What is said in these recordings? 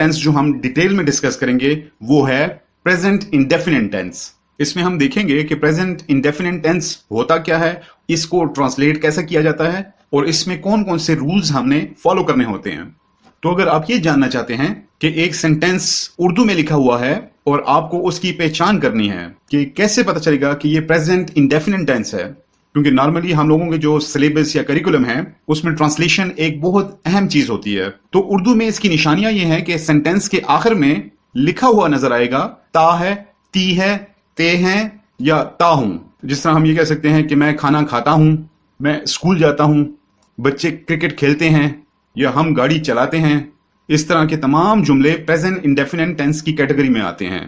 Tense जो हम detail में डिस्कस करेंगे वो है प्रेजेंट इंडेफिनिट टेंस। इसमें हम देखेंगे कि प्रेजेंट इंडेफिनिट टेंस होता क्या है, इसको ट्रांसलेट कैसे किया जाता है और इसमें कौन कौन से रूल्स हमने फॉलो करने होते हैं। तो अगर आप ये जानना चाहते हैं कि एक सेंटेंस उर्दू में लिखा हुआ है और आपको उसकी पहचान करनी है कि कैसे पता चलेगा कि ये प्रेजेंट इंडेफिनिट टेंस है, क्योंकि नॉर्मली हम लोगों के जो सिलेबस या करिकुलम है उसमें ट्रांसलेशन एक बहुत अहम चीज होती है। तो उर्दू में इसकी निशानियां ये हैं कि सेंटेंस के आखिर में लिखा हुआ नजर आएगा ता है, ती है, ते हैं या ता हूं। जिस तरह हम ये कह सकते हैं कि मैं खाना खाता हूं, मैं स्कूल जाता हूं, बच्चे क्रिकेट खेलते हैं या हम गाड़ी चलाते हैं। इस तरह के तमाम जुमले प्रेजेंट इंडेफिनिट टेंस की कैटेगरी में आते हैं।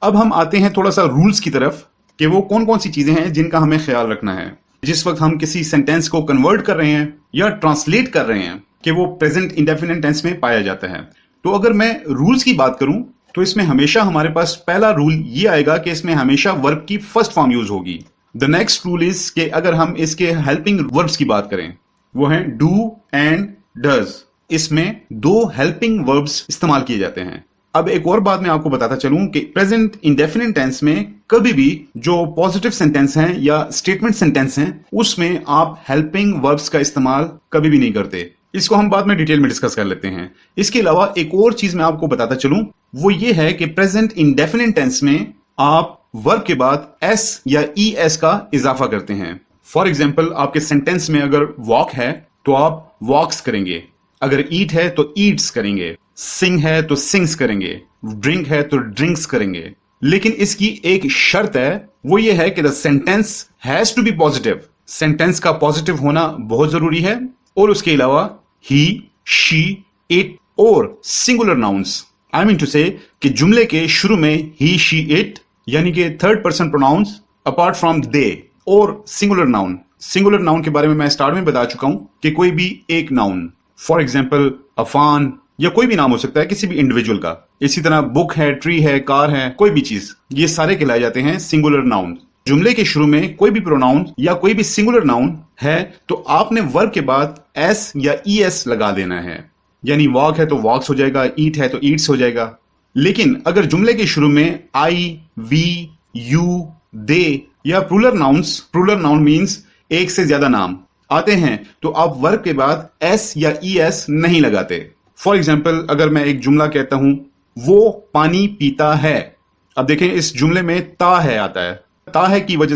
अब हम आते हैं थोड़ा सा रूल्स की तरफ कि वो कौन कौन सी चीजें हैं जिनका हमें ख्याल रखना है जिस वक्त हम किसी सेंटेंस को कन्वर्ट कर रहे हैं या ट्रांसलेट कर रहे हैं कि वो प्रेजेंट इंडेफिनिट टेंस में पाया जाता है। तो अगर मैं रूल्स की बात करूं तो इसमें हमेशा हमारे पास पहला रूल ये आएगा कि इसमें हमेशा वर्ब की फर्स्ट फॉर्म यूज होगी। द नेक्स्ट रूल इज कि अगर हम इसके हेल्पिंग वर्ब्स की बात करें वो है डू एंड डज। इसमें दो हेल्पिंग वर्ब्स इस्तेमाल किए जाते हैं। अब एक और बात मैं आपको बताता चलूं कि प्रेजेंट इंडेफिनिट टेंस में कभी भी जो पॉजिटिव सेंटेंस हैं या स्टेटमेंट सेंटेंस हैं उसमें आप हेल्पिंग वर्ब्स का इस्तेमाल कभी भी नहीं करते। इसको हम बाद में डिटेल में डिस्कस कर लेते हैं। इसके अलावा एक और चीज मैं आपको बताता चलूं वो ये है कि प्रेजेंट इंडेफिनिट टेंस में आप वर्ब के बाद एस या ई एस का इजाफा करते हैं। फॉर एग्जाम्पल आपके सेंटेंस में अगर वॉक है तो आप वॉक्स करेंगे, अगर ईट है तो ईट्स करेंगे, सिंग है तो सिंग्स करेंगे, ड्रिंक है तो ड्रिंक्स करेंगे। लेकिन इसकी एक शर्त है, वो ये है कि the sentence has to be positive. Sentence का पॉजिटिव होना बहुत जरूरी है और उसके अलावा ही, शी, इट और singular nouns. I mean to say कि जुमले के शुरू में ही, शी, इट यानी कि third person pronouns apart from they और सिंगुलर नाउन। सिंगुलर नाउन के बारे में मैं स्टार्ट में बता चुका हूं कि कोई भी एक नाउन, फॉर एग्जाम्पल अफान या कोई भी नाम हो सकता है किसी भी इंडिविजुअल का। इसी तरह बुक है, ट्री है, कार है, कोई भी चीज, ये सारे कहलाए जाते हैं सिंगुलर नाउन। जुमले के शुरू में कोई भी प्रोनाउन या कोई भी सिंगुलर नाउन है तो आपने वर्ब के बाद एस या ई एस लगा देना है, यानी वॉक है तो वॉक्स हो जाएगा, ईट है तो ईट्स हो जाएगा। लेकिन अगर जुमले के शुरू में आई, वी, यू, दे या प्लूरल नाउन मीन्स एक से ज्यादा नाम आते हैं तो आप वर्ब के बाद एस या ई एस नहीं लगाते। फॉर एग्जाम्पल अगर मैं एक जुमला कहता हूं वो पानी पीता है, अब देखें इस जुमले में ता है आता है, ता है की वजह